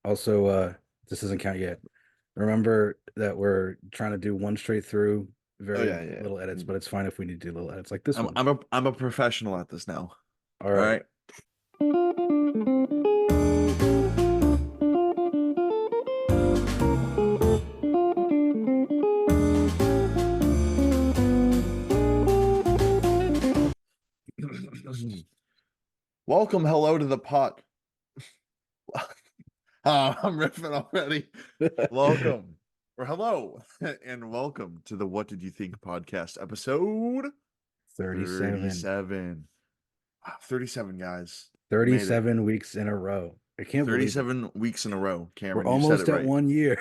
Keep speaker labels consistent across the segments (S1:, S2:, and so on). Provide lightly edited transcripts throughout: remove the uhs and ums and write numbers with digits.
S1: Also, this doesn't count yet. Remember that we're trying to do one straight through,
S2: Oh
S1: very
S2: yeah, yeah.
S1: little edits,
S2: Mm.
S1: but it's fine if we need to do little edits like this
S2: I'm
S1: one.
S2: I'm a I'm a professional at this now.
S1: All
S2: All
S1: right.
S2: right. Welcome, hello to the pot. I'm riffing already. Welcome or hello and welcome to the What Did You Think podcast episode
S1: 37.
S2: 37. Wow, 37 guys. We made it.
S1: 37 weeks in a row. I can't believe it.
S2: 37 weeks in a row.
S1: We're
S2: Cameron, you said it
S1: almost at
S2: right.
S1: 1 year.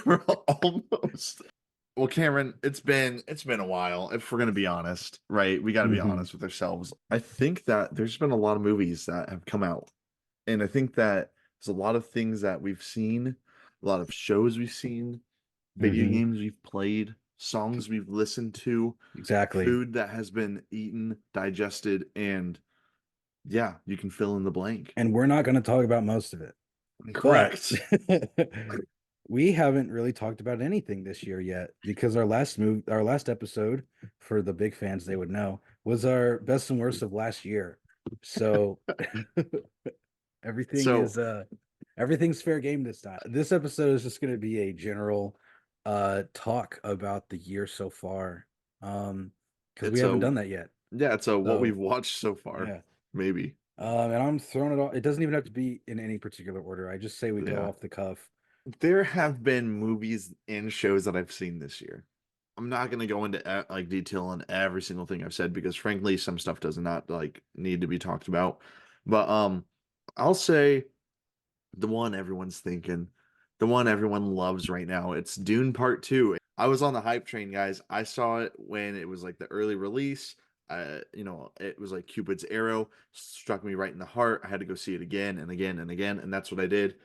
S2: We're almost. Well, Cameron, it's been a while. If we're gonna be honest, right? We got to be
S1: Hmm.
S2: honest with ourselves. I think that there's been a lot of movies that have come out, and I think that there's a lot of things that we've seen, a lot of shows we've seen, video
S1: Hmm.
S2: games we've played, songs we've listened to,
S1: Exactly.
S2: food that has been eaten, digested, and yeah, you can fill in the blank.
S1: And we're not going to talk about most of it. But
S2: Correct.
S1: we haven't really talked about anything this year yet because our last episode, for the big fans, they would know, was our best and worst of last year. So everything
S2: So
S1: is everything's fair game this time. This episode is just going to be a general talk about the year so far. Because we
S2: it's
S1: haven't
S2: a
S1: done that yet.
S2: yeah, it's a what we've
S1: So
S2: watched so far,
S1: yeah.
S2: maybe.
S1: And I'm throwing it all. It doesn't even have to be in any particular order. I just say we go
S2: Yeah.
S1: off the cuff.
S2: There have been movies and shows that I've seen this year. I'm not going to go into like detail on every single thing I've said because frankly some stuff does not like need to be talked about. But I'll say the one everyone's thinking, the one everyone loves right now. It's Dune Part 2. I was on the hype train, guys. I saw it when it was like the early release. It was like Cupid's arrow struck me right in the heart. I had to go see it again and again and again, and that's what I did.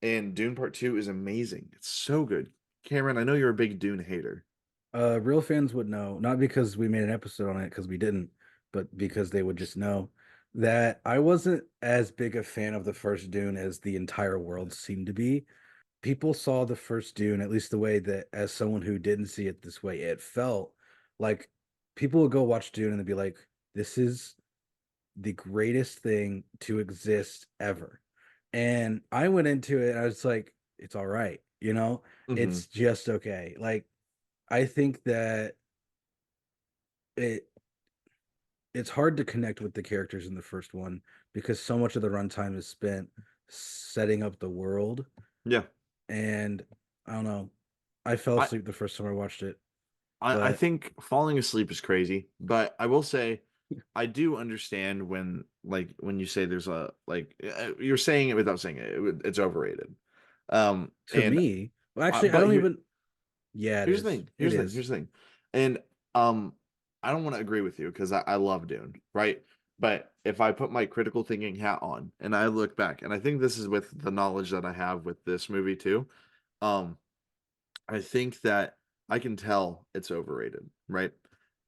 S2: And Dune Part 2 is amazing. It's so good. Cameron, I know you're a big Dune hater.
S1: Real fans would know, not because we made an episode on it, because we didn't, but because they would just know that I wasn't as big a fan of the first Dune as the entire world seemed to be. People saw the first Dune, at least the way that, as someone who didn't see it this way, it felt like people would go watch Dune and they'd be like, this is the greatest thing to exist ever. And I went into it, I was like, it's all right,
S2: Hmm.
S1: it's just okay. Like, I think that it it's hard to connect with the characters in the first one because so much of the runtime is spent setting up the world.
S2: Yeah.
S1: And I don't know, I fell
S2: I,
S1: asleep the first time I watched it.
S2: I
S1: But
S2: think falling asleep is crazy, but I will say I do understand when when you say there's a you're saying it without saying it. It's overrated.
S1: to
S2: And
S1: me, well, actually, I
S2: but
S1: don't
S2: here
S1: even. Yeah, it
S2: here's the
S1: is.
S2: thing.
S1: It
S2: Here's the thing.
S1: is.
S2: Here's the thing. And I don't want to agree with you because I love Dune, right? But if I put my critical thinking hat on and I look back, and I think this is with the knowledge that I have with this movie too, um, I think that I can tell it's overrated, right?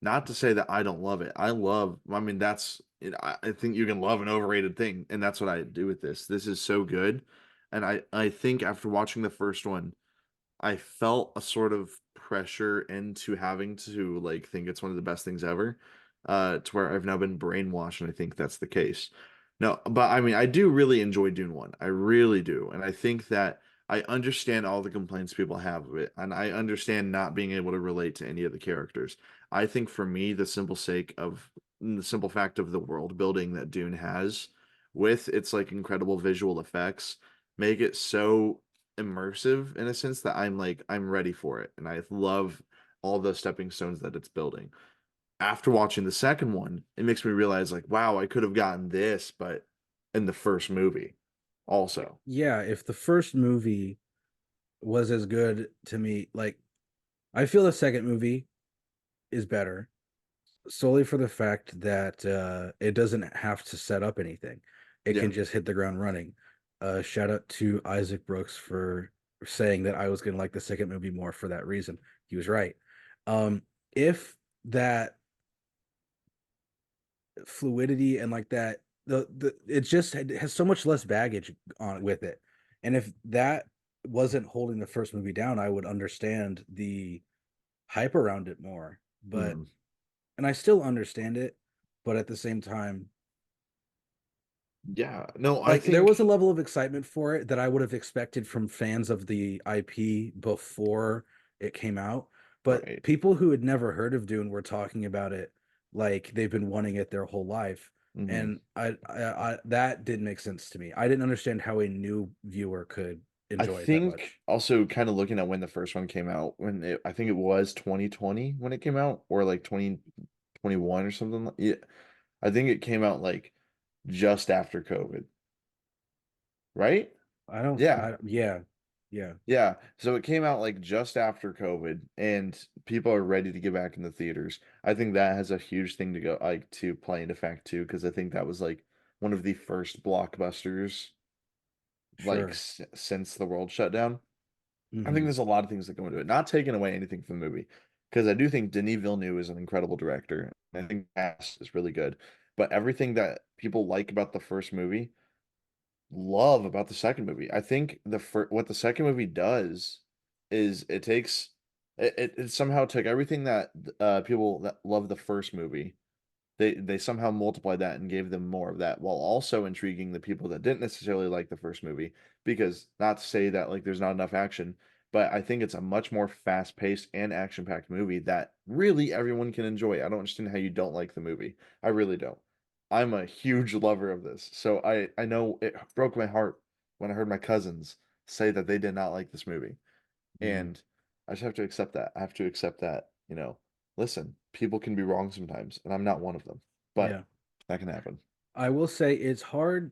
S2: Not to say that I don't love it. I mean, I think you can love an overrated thing, and that's what I do with this. This is so good. And I think after watching the first one, I felt a sort of pressure into having to like think it's one of the best things ever, to where I've now been brainwashed, and I think that's the case. No, but I mean, I do really enjoy Dune 1. I really do. And I think that I understand all the complaints people have of it, and I understand not being able to relate to any of the characters. I think for me, the simple fact of the world building that Dune has with its like incredible visual effects make it so immersive in a sense that I'm ready for it and I love all the stepping stones that it's building. After watching the second one, it makes me realize like wow, I could have gotten this but in the first movie also.
S1: Yeah, if the first movie was as good to me, like I feel the second movie is better solely for the fact that it doesn't have to set up anything. It
S2: Yeah.
S1: can just hit the ground running. Shout out to Isaac Brooks for saying that I was going to like the second movie more for that reason. He was right. If that fluidity and like that, the it just has so much less baggage on with it. And if that wasn't holding the first movie down, I would understand the hype around it more. But
S2: Hmm.
S1: and I still understand it, but at the same time,
S2: Yeah, no, I
S1: like there was a
S2: think
S1: level of excitement for it that I would have expected from fans of the IP before it came out. But
S2: right.
S1: people who had never heard of Dune were talking about it like they've been wanting it their whole life.
S2: Hmm.
S1: And I that didn't make sense to me. I didn't understand how a new viewer could
S2: I
S1: enjoy it that
S2: think
S1: much.
S2: also kind of looking at when the first one came out, I think it was 2020 when it came out, or like 2021 or something. Yeah, I think it came out like just after COVID, right?
S1: I don't,
S2: Yeah.
S1: I, yeah, yeah,
S2: Yeah. So it came out like just after COVID and people are ready to get back in the theaters. I think that has a huge thing to go like to play into fact too, because I think that was like one of the first blockbusters like
S1: sure.
S2: since the world shut down. I think
S1: Hmm.
S2: there's a lot of things that go into it. Not taking away anything from the movie, because I do think Denis Villeneuve is an incredible director. I think the cast is really good. But everything that people like about the first movie, love about the second movie. I think what the second movie does is it somehow took everything that people that love the first movie, they somehow multiplied that and gave them more of that while also intriguing the people that didn't necessarily like the first movie, because not to say that like there's not enough action, but I think it's a much more fast-paced and action-packed movie that really everyone can enjoy. I don't understand how you don't like the movie. I really don't. I'm a huge lover of this. So I know it broke my heart when I heard my cousins say that they did not like this movie.
S1: Hmm.
S2: And I just have to accept that. I have to accept that, listen, people can be wrong sometimes, and I'm not one of them.
S1: Yeah.
S2: But that can happen.
S1: I will say it's hard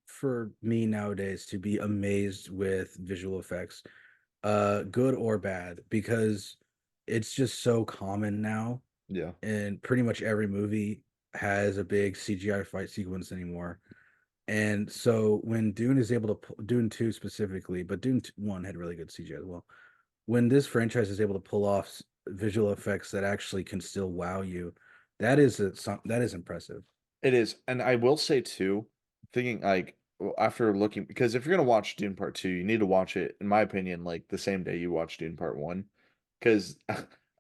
S1: for me nowadays to be amazed with visual effects, good or bad, because it's just so common now,
S2: Yeah.
S1: and pretty much every movie has a big CGI fight sequence anymore. And so when Dune is able to Dune 2 specifically, but 1 had really good CGI as well. When this franchise is able to pull off visual effects that actually can still wow you, that is impressive.
S2: It is. And I will say too, thinking like after looking, because if you're gonna watch Dune Part 2, you need to watch it, in my opinion, like the same day you watch Dune Part 1. Because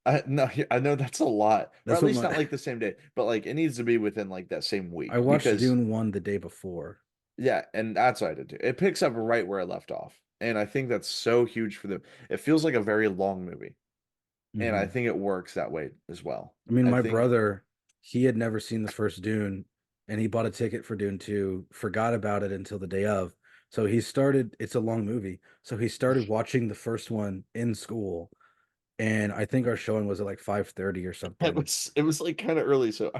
S2: I know that's a lot, or
S1: That's
S2: at
S1: what
S2: least not
S1: my
S2: like the same day, but like it needs to be within like that same
S1: I
S2: week.
S1: watched
S2: Because
S1: Dune 1 the day before.
S2: yeah, and that's what I did too. It picks up right where I left off. And I think that's so huge for them. It feels like a very long movie. And I
S1: Hmm.
S2: think it works that way as well.
S1: I mean,
S2: I
S1: my
S2: think
S1: brother, he had never seen the first Dune, and he bought a ticket for Dune 2, forgot about it until the day of. So he started, it's a long movie. So he started watching the first one in school, and I think our showing was at like 5:30 or something.
S2: it was like kind of early, so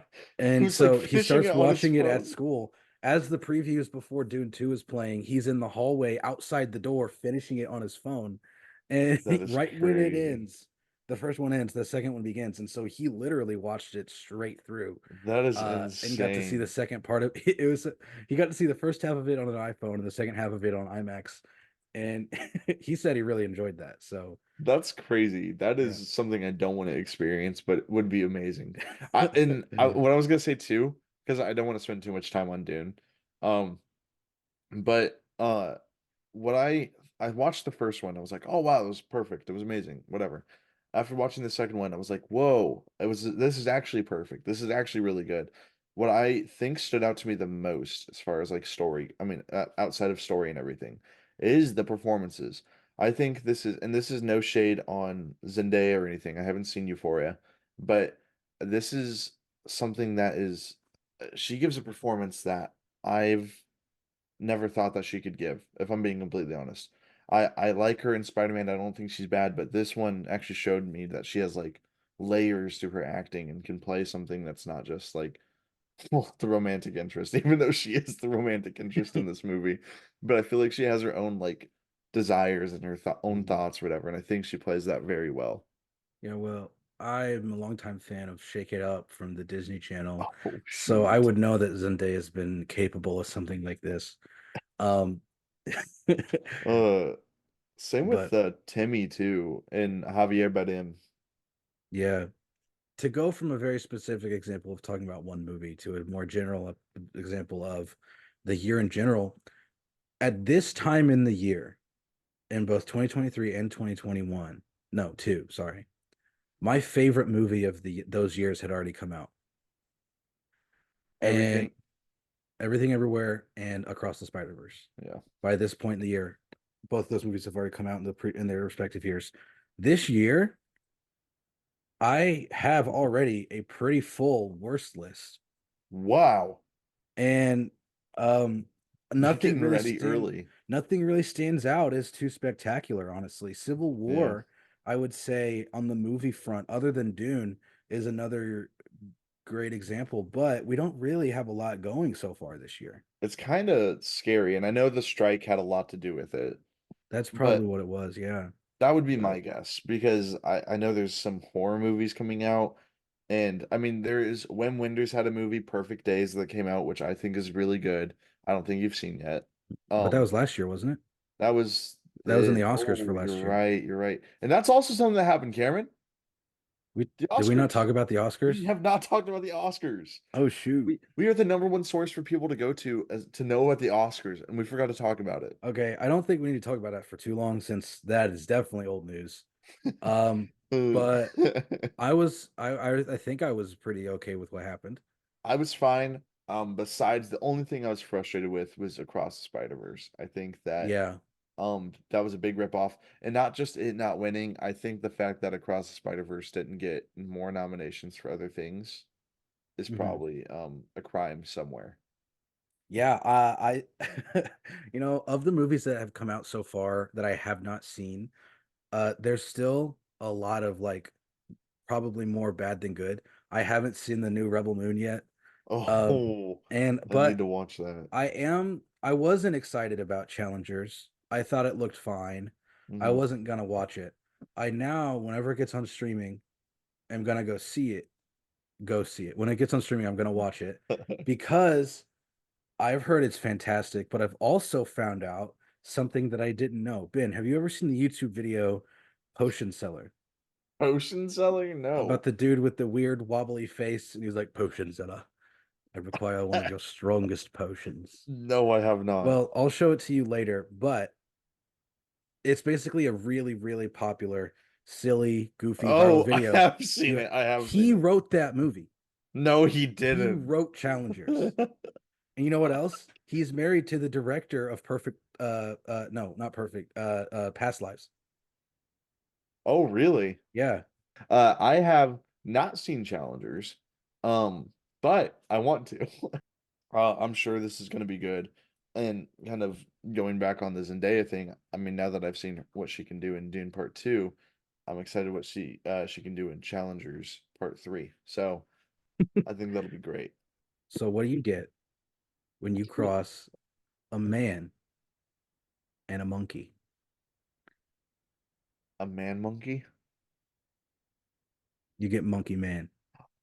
S2: he
S1: And
S2: was like
S1: so he
S2: finishing
S1: starts
S2: it on his
S1: watching it at
S2: phone.
S1: school. As the previews before Dune 2 is playing, he's in the hallway outside the door finishing it on his phone. And
S2: That is
S1: right when it
S2: crazy.
S1: ends, the first one ends, the second one begins. And so he literally watched it straight through.
S2: That is
S1: And got to see the
S2: insane.
S1: second part of it. It was he got to see the first half of it on an iPhone and the second half of it on IMAX. And he said he really enjoyed that. So
S2: That's crazy. That
S1: yeah.
S2: is something I don't want to experience, but it would be amazing. What I was gonna say too, because I don't want to spend too much time on Dune. Um, but what I watched the first one, I was like, oh wow, it was perfect. It was amazing. Whatever. After watching the second one, I was like, whoa, this is actually perfect. This is actually really good. What I think stood out to me the most as far as like story, I mean, outside of story and everything, is the performances. I think this is no shade on Zendaya or anything. I haven't seen Euphoria, but this is something that is, she gives a performance that I've never thought that she could give, if I'm being completely honest. I like her in Spider-Man. I don't think she's bad, but this one actually showed me that she has like layers to her acting and can play something that's not just like, well, the romantic interest, even though she is the romantic interest in this movie. But I feel like she has her own like desires and her own
S1: Mhm.
S2: thoughts, or whatever, and I think she plays that very well.
S1: Yeah, well, I'm a longtime fan of Shake It Up from the Disney Channel,
S2: Oh
S1: so I
S2: shoot.
S1: would know that Zendaya has been capable of something like this. Um,
S2: Uh, Same with
S1: but
S2: Timmy too, and Javier Bardem.
S1: yeah, to go from a very specific example of talking about one movie to a more general example of the year in general, At this time in the year, in both 2023 and 2021, no, two, sorry. My favorite movie of the those years had already come out. And
S2: Everything.
S1: Everything Everywhere and Across the Spider-Verse.
S2: Yeah.
S1: By this point in the year, both those movies have already come out in their respective years. This year, I have already a pretty full worst list,
S2: Wow.
S1: and um,
S2: You're
S1: nothing
S2: getting
S1: really
S2: ready
S1: stand
S2: early.
S1: nothing really stands out as too spectacular. Honestly, Civil
S2: Yeah.
S1: War, I would say on the movie front, other than Dune, is another great example. But we don't really have a lot going so far this year.
S2: It's kind of scary, and I know the strike had a lot to do with it,
S1: That's
S2: but
S1: probably what it was. Yeah,
S2: that would be
S1: but
S2: my guess because I know there's some horror movies coming out, and I mean there is Wim Wenders had a movie Perfect Days that came out, which I think is really good. I don't think you've seen yet.
S1: that
S2: Um,
S1: was last year, wasn't it?
S2: that was
S1: That was in the
S2: it.
S1: Oscars for
S2: Oh,
S1: last
S2: you're
S1: year.
S2: right, you're right, and that's also something that happened, Cameron.
S1: We
S2: The
S1: did we not
S2: Oscars.
S1: talk about the
S2: We
S1: Oscars?
S2: have not talked about the Oscars.
S1: Oh shoot.
S2: We are the number one source for people to go to as to know about the Oscars, and we forgot to talk about it.
S1: Okay, I don't think we need to talk about that for too long since that is definitely old news. Um,
S2: Uh,
S1: but I think I was pretty okay with what happened.
S2: I was fine. Besides the only thing I was frustrated with was Across the Spider-Verse. I think that
S1: Yeah.
S2: that was a big ripoff. And not just it not winning, I think the fact that Across the Spider-Verse didn't get more nominations for other things is
S1: Mhm.
S2: probably a crime somewhere.
S1: Yeah, of the movies that have come out so far that I have not seen, there's still a lot of like probably more bad than good. I haven't seen the new Rebel Moon yet. Um,
S2: Oh,
S1: and
S2: I need
S1: but
S2: to watch that.
S1: I wasn't excited about Challengers. I thought it looked fine. I
S2: Hmm.
S1: wasn't gonna watch it. I now, whenever it gets on streaming, am gonna go see it. Go see it. When it gets on streaming, I'm gonna watch it because I've heard it's fantastic, but I've also found out something that I didn't know. Ben, have you ever seen the YouTube video Potion Seller
S2: Potion seller?
S1: about
S2: No.
S1: the dude with the weird wobbly face? And he's like, Potion Seller, I require one of your strongest potions.
S2: No, I have not.
S1: Well, I'll show it to you later, but it's basically a really, really popular, silly, goofy, viral
S2: Oh, I
S1: video.
S2: have seen it. I have seen
S1: He
S2: it.
S1: wrote that movie.
S2: No, he
S1: He
S2: didn't.
S1: wrote Challengers. And you know what else? He's married to the director of Perfect no, not Perfect, Past Lives.
S2: Oh, really?
S1: Yeah.
S2: I have not seen Challengers, but I want to. I'm sure this is going to be good. And kind of going back on the Zendaya thing, I mean, now that I've seen what she can do in Dune Part 2, I'm excited what she can do in Challengers Part 3. So I think that'll be great.
S1: So what do you get when you cross a man and a monkey?
S2: A man monkey?
S1: You get Monkey Man.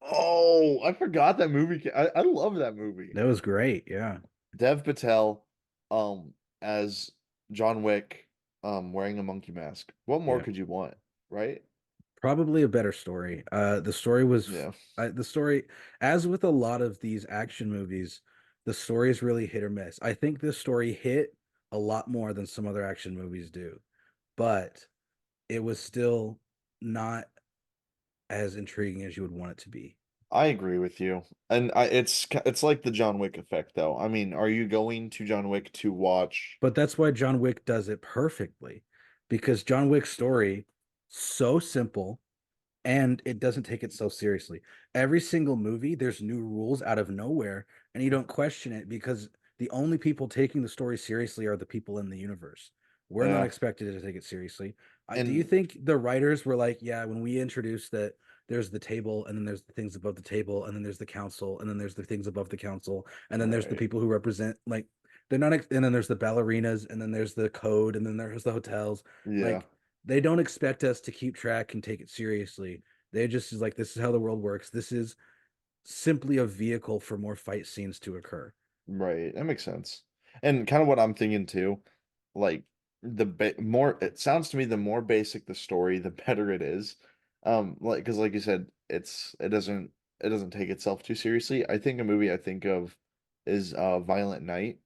S2: Oh, I forgot that movie. I love that movie.
S1: That was great. Yeah.
S2: Dev Patel, as John Wick, wearing a monkey mask. What more
S1: Yeah.
S2: could you want, right?
S1: Probably a better story. The story was
S2: Yeah,
S1: the story, as with a lot of these action movies, the story is really hit or miss. I think this story hit a lot more than some other action movies do, but it was still not as intriguing as you would want it to be.
S2: I agree with you. And it's like the John Wick effect, though. I mean, are you going to John Wick to watch?
S1: But that's why John Wick does it perfectly, because John Wick's story so simple and it doesn't take it so seriously. Every single movie, there's new rules out of nowhere, and you don't question it because the only people taking the story seriously are the people in the universe. We're not
S2: Yeah,
S1: expected to take it seriously. Do you
S2: and
S1: think the writers were like, yeah, when we introduced that there's the table, and then there's the things above the table, and then there's the council, and then there's the things above the council, and then there's the
S2: right.
S1: people who represent like they're not, and then there's the ballerinas, and then there's the code, and then there's the hotels.
S2: Yeah,
S1: Like they don't expect us to keep track and take it seriously. They just is like, this is how the world works. This is simply a vehicle for more fight scenes to occur.
S2: right. That makes sense. And kind of what I'm thinking too, like the ba more it sounds to me the more basic the story, the better it is. Like because like you said, it doesn't take itself too seriously. I think a movie I think of is Violent Night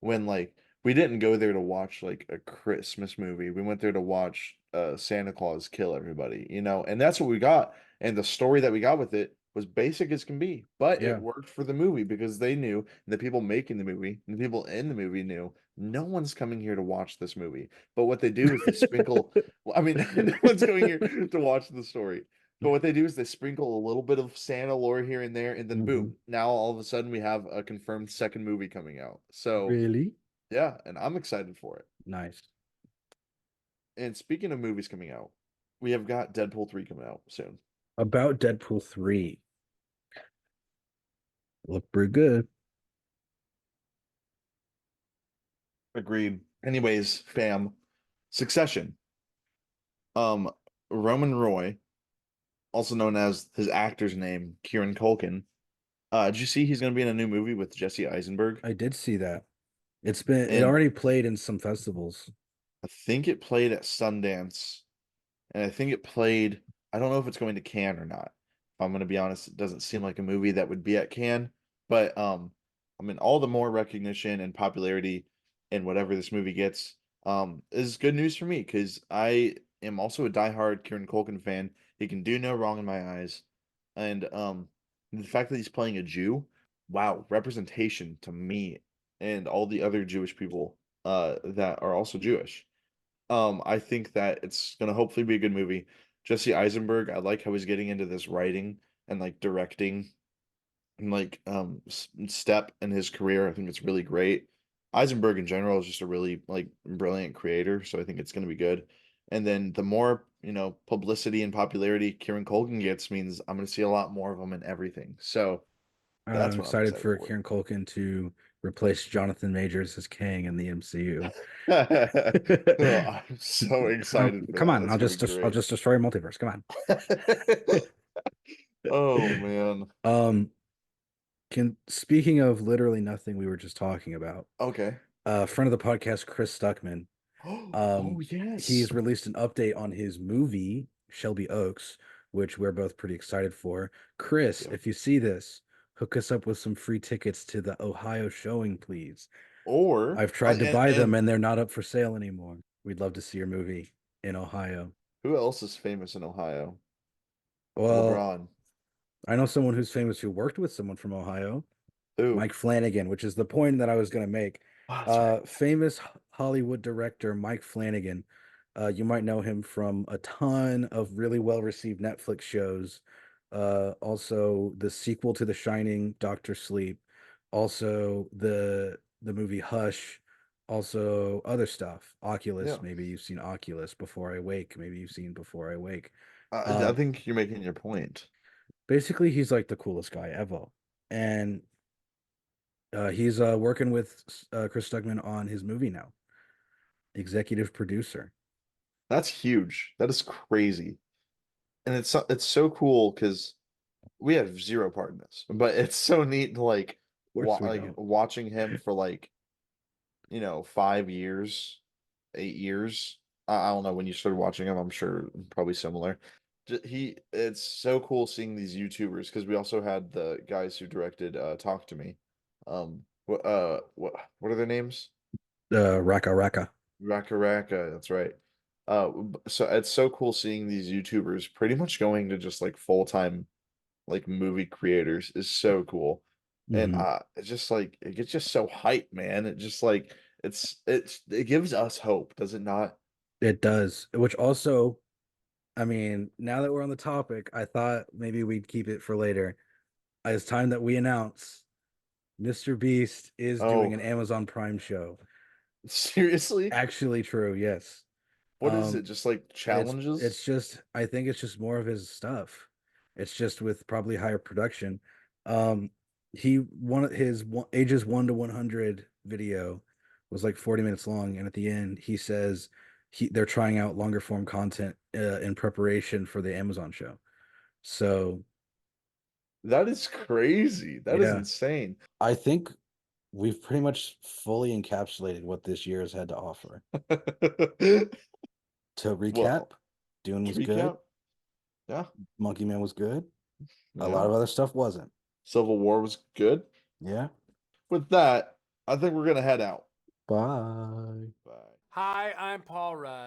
S2: when like we didn't go there to watch like a Christmas movie. We went there to watch Santa Claus kill everybody, you know, and that's what we got. And the story that we got with it was basic as can be, but it
S1: Yeah.
S2: worked for the movie because they knew, and the people making the movie, and the people in the movie knew no one's coming here to watch this movie. But what they do is they sprinkle, well, I mean, no one's going here to watch the story. But what they do is they sprinkle a little bit of Santa lore here and there, and then
S1: Hmm.
S2: boom, now all of a sudden we have a confirmed second movie coming out. So
S1: Really?
S2: yeah, and I'm excited for it.
S1: Nice.
S2: And speaking of movies coming out, we have got Deadpool 3 coming out soon.
S1: About Deadpool 3. Look pretty good.
S2: Agreed. Anyways, fam, Succession. Um, Roman Roy, also known as his actor's name, Kieran Culkin. Did you see he's going to be in a new movie with Jesse Eisenberg?
S1: I did see that. It
S2: And
S1: already played in some festivals.
S2: I think it played at Sundance, and I think it played. I don't know if it's going to Cannes or not. If I'm going to be honest, it doesn't seem like a movie that would be at Cannes. But I mean, all the more recognition and popularity in whatever this movie gets, is good news for me because I am also a diehard Kieran Culkin fan. He can do no wrong in my eyes, and the fact that he's playing a Jew, wow, representation to me and all the other Jewish people that are also Jewish. I think that it's gonna hopefully be a good movie. Jesse Eisenberg, I like how he's getting into this writing and like directing and like step in his career. I think it's really great. Eisenberg in general is just a really like brilliant creator, so I think it's gonna be good. And then the more, you know, publicity and popularity Kieran Culkin gets means I'm gonna see a lot more of him in everything. So that's
S1: I'm
S2: what I'm
S1: excited
S2: excited
S1: for
S2: for.
S1: Kieran Culkin to replace Jonathan Majors as Kang in the MCU.
S2: Oh, I'm so excited for
S1: Come
S2: that.
S1: on,
S2: That's gonna be
S1: I'll
S2: great.
S1: just destroy multiverse. Come
S2: Oh
S1: on.
S2: man.
S1: Can speaking of literally nothing we were just talking about,
S2: Okay.
S1: friend of the podcast, Chris Stuckman,
S2: Oh
S1: he's
S2: yes.
S1: released an update on his movie, Shelby Oaks, which we're both pretty excited for. Chris,
S2: Yeah.
S1: if you see this, hook us up with some free tickets to the Ohio showing, please.
S2: Or
S1: I've tried to
S2: and,
S1: buy them
S2: and
S1: and they're not up for sale anymore. We'd love to see your movie in Ohio.
S2: who else is famous in Ohio?
S1: Well,
S2: LeBron.
S1: I know someone who's famous who worked with someone from Ohio.
S2: Who?
S1: Mike Flanagan, which is the point that I was going to make.
S2: Oh, that's right.
S1: Famous Hollywood director Mike Flanagan. You might know him from a ton of really well received Netflix shows. Also, the sequel to The Shining, Doctor Sleep. Also, the movie Hush. Also, other stuff. Oculus.
S2: Yeah.
S1: Maybe you've seen Oculus. Before I Wake. Maybe you've seen Before I Wake.
S2: I
S1: Uh,
S2: think you're making your point.
S1: Basically, he's like the coolest guy ever. And he's working with Chris Stuckman on his movie now, executive producer.
S2: That's huge. That is crazy. And it's so cool because we have zero part in this, but it's so neat to like
S1: Of course we don't.
S2: watching him for like, you know, 5 years, 8 years. I don't know when you started watching him. I'm sure probably similar. It's so cool seeing these YouTubers because we also had the guys who directed Talk to Me. What are their names?
S1: Raka Raka.
S2: Raka Raka, that's right. So it's so cool seeing these YouTubers pretty much going to just like full-time like movie creators is so cool. And
S1: Hmm.
S2: it's just like it gets just so hype, man. It just like it gives us hope, does it not?
S1: It does, which also, I mean, now that we're on the topic, I thought maybe we'd keep it for later. It's time that we announce Mr. Beast is doing an
S2: Oh,
S1: Amazon Prime show.
S2: seriously?
S1: Actually true, yes.
S2: What is it?
S1: Um,
S2: Just like
S1: it's
S2: challenges?
S1: just I think it's just more of his stuff. It's just with probably higher production. Um, he one his ages 1 to 100 video was like 40 minutes long, and at the end he says they're trying out longer form content in preparation for the Amazon show. So
S2: That is crazy. That is
S1: yeah,
S2: insane.
S1: I think we've pretty much fully encapsulated what this year has had to offer. To recap,
S2: Well,
S1: Dune
S2: to
S1: was good,
S2: recap, yeah,
S1: Monkey Man was good, a lot
S2: yeah.
S1: of other stuff wasn't.
S2: Civil War was good.
S1: Yeah.
S2: With that, I think we're gonna head out.
S1: Bye.
S2: Bye.
S3: Hi, I'm Paul Rudd.